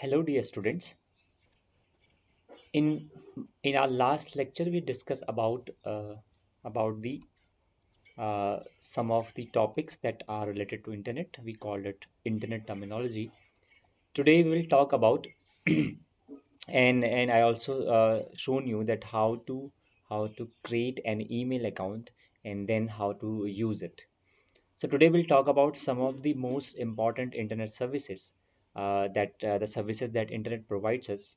Hello, dear students. In in our last lecture, we discussed about the some of the topics that are related to internet. We called it internet terminology. Today, we will talk about and I also shown you that how to create an email account and then how to use it. So today we'll talk about some of the most important internet services that the services that internet provides us.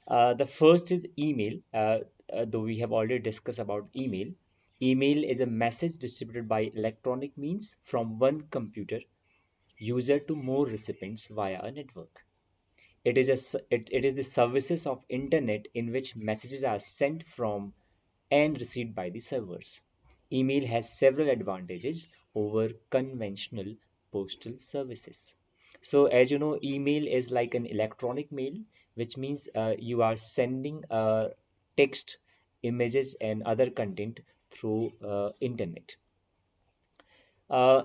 The first is email. Though we have already discussed about email. Email is a message distributed by electronic means from one computer user to more recipients via a network. It is the services of internet in which messages are sent from and received by the servers. Email has several advantages over conventional postal services. So, as you know, email is like an electronic mail, which means you are sending text, images, and other content through internet.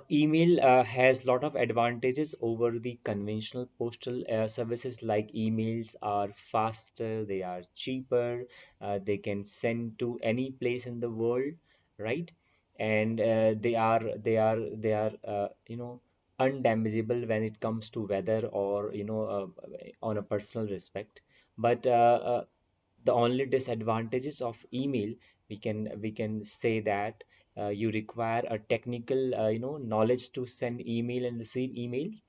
Email has lot of advantages over the conventional postal services. Like emails are faster, they are cheaper, they can send to any place in the world, right? And they are undamageable when it comes to weather or on a personal respect. But the only disadvantages of email, we can say that you require a technical knowledge to send email and receive emails.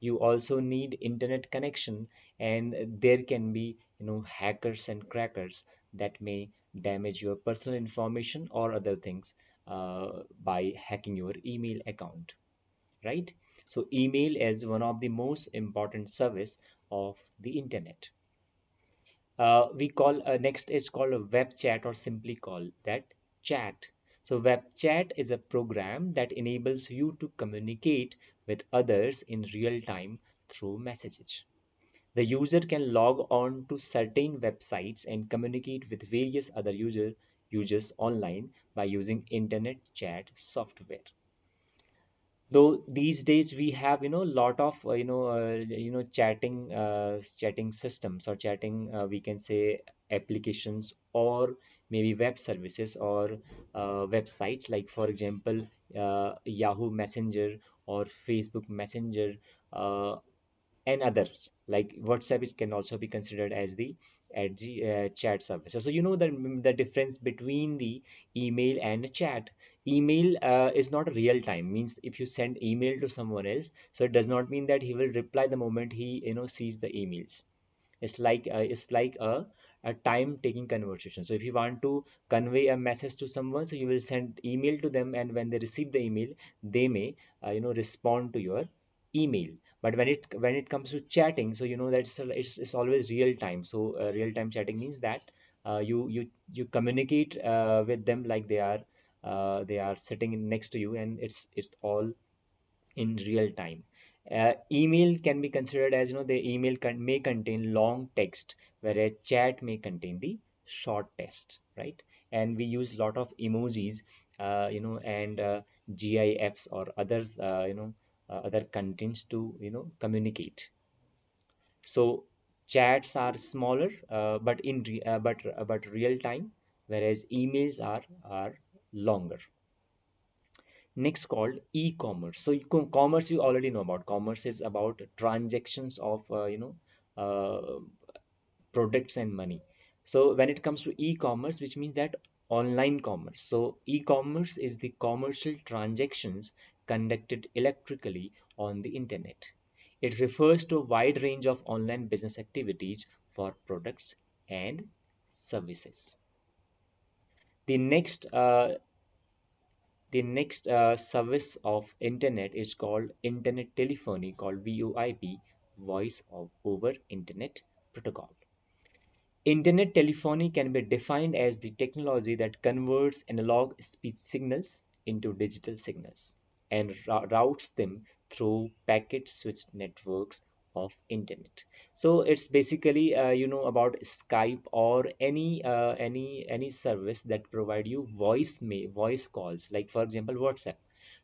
You also need internet connection, and there can be hackers and crackers that may damage your personal information or other things by hacking your email account, right? So email is one of the most important service of the internet. We call next is called a web chat, or simply call that chat. So web chat is a program that enables you to communicate with others in real time through messages. The user can log on to certain websites and communicate with various other users online by using internet chat software. Though these days we have lot of chatting systems, or chatting, we can say, applications, or maybe web services, or websites, like for example Yahoo Messenger or Facebook Messenger, uh, and others like WhatsApp. It can also be considered as the chat service. So the difference between the email and chat. Email is not real time. Means if you send email to someone else, so it does not mean that he will reply the moment he sees the emails. It's like a time taking conversation. So if you want to convey a message to someone, so you will send email to them, and when they receive the email, they may respond to your email. But when it comes to chatting, so it's always real time. So real time chatting means that you communicate with them like they are sitting next to you, and it's all in real time. Email can be considered as, the email may contain long text, whereas chat may contain the short text, right? And we use lot of emojis, and GIFs or others, other contents to communicate. So chats are smaller, but real time, whereas emails are longer. Next, called e-commerce. So commerce, you already know about. Commerce is about transactions of products and money. So when it comes to e-commerce, which means that online commerce. So e-commerce is the commercial transactions conducted electrically on the internet. It refers to a wide range of online business activities for products and services. The next service of internet is called internet telephony, called VoIP, voice over internet protocol. Internet telephony can be defined as the technology that converts analog speech signals into digital signals and routes them through packet switched networks of internet. So it's basically about Skype, or any service that provide you voice calls, like for example WhatsApp.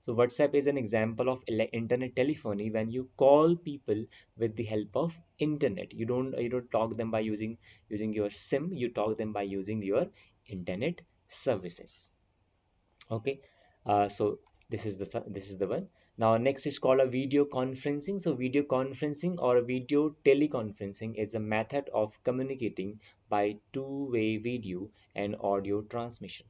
So WhatsApp is an example of internet telephony when you call people with the help of internet. You don't talk them by using your SIM. You talk them by using your internet services. Okay, so this is the one. Now next is called a video conferencing. So video conferencing or video teleconferencing is a method of communicating by two-way video and audio transmission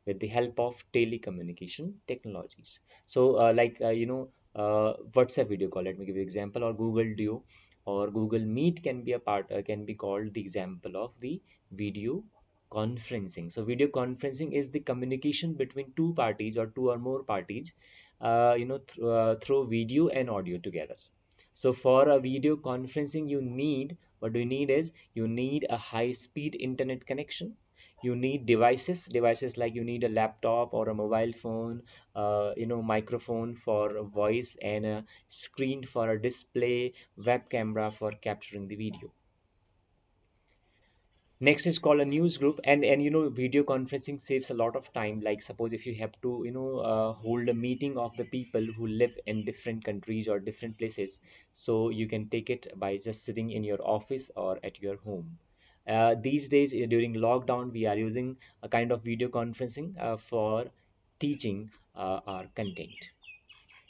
with the help of telecommunication technologies. So WhatsApp video call. Let me give you example, or Google Duo or Google Meet can be a part can be called the example of the video conferencing. So video conferencing is the communication between two parties or two or more parties, through video and audio together. So for a video conferencing, what do you need is you need a high speed internet connection. You need devices like you need a laptop or a mobile phone, microphone for voice, and a screen for a display, web camera for capturing the video. Next is called a news group, and video conferencing saves a lot of time. Like suppose if you have to hold a meeting of the people who live in different countries or different places, so you can take it by just sitting in your office or at your home. These days during lockdown, we are using a kind of video conferencing for teaching our content.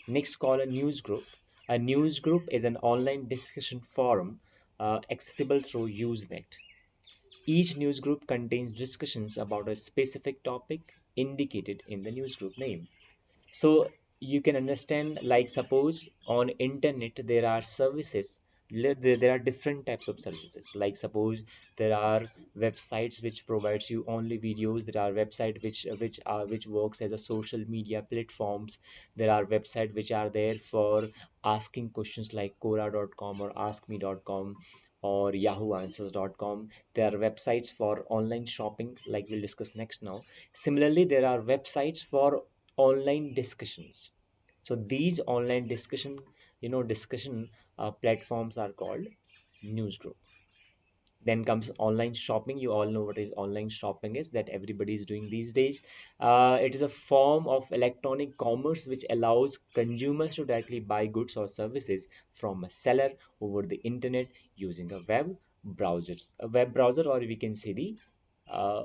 Next, call a news group. A news group is an online discussion forum accessible through Usenet. Each newsgroup contains discussions about a specific topic indicated in the newsgroup name. So you can understand, like suppose on internet there are services, there are different types of services. Like suppose there are websites which provides you only videos. There are websites which works as a social media platforms. There are websites which are there for asking questions like quora.com or askme.com or yahooanswers.com. There are websites for online shopping, like we'll discuss next now. Similarly, there are websites for online discussions. So these online discussion platforms are called newsgroup. Then comes online shopping. You all know what is online shopping is, that everybody is doing these days. It is a form of electronic commerce which allows consumers to directly buy goods or services from a seller over the internet using a web browser, or we can say the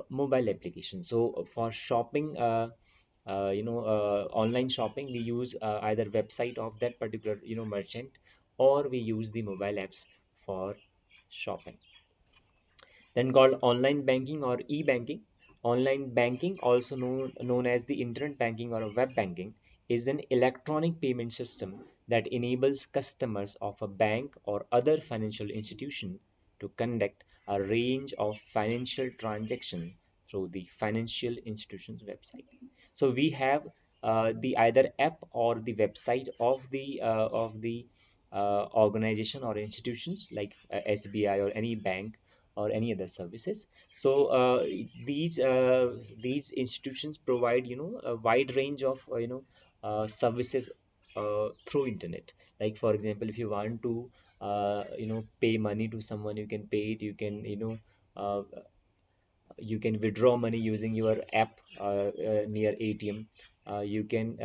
mobile application. So for shopping, online shopping, we use either website of that particular merchant, or we use the mobile apps for shopping. Then called online banking or e-banking. Online banking, also known as the internet banking or a web banking, is an electronic payment system that enables customers of a bank or other financial institution to conduct a range of financial transactions through the financial institution's website. So we have the either app or the website of the organization or institutions like SBI or any bank or any other services. So these institutions provide a wide range of services through internet. Like for example, if you want to pay money to someone, you can pay it. Uh, you can withdraw money using your app near ATM. You can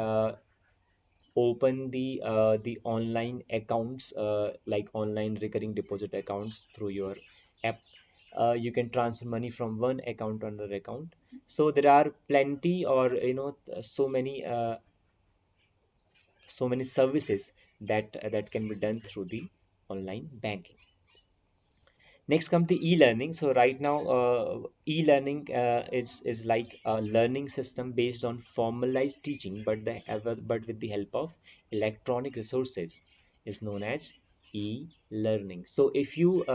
open the online accounts, like online recurring deposit accounts through your app. You can transfer money from one account to another account. So there are plenty, or so many services that can be done through the online banking. Next comes the e-learning. So right now, e-learning is like a learning system based on formalized teaching, but with the help of electronic resources, is known as e-learning. So if you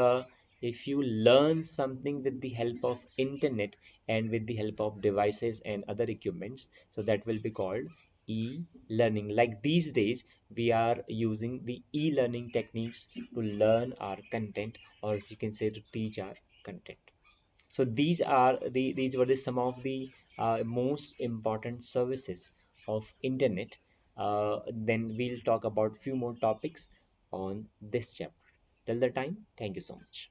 learn something with the help of internet and with the help of devices and other equipments, so that will be called e-learning. Like these days, we are using the e-learning techniques to learn our content, or if you can say to teach our content. So these were some of the most important services of internet. Then we'll talk about few more topics on this chapter. Till the time, thank you so much.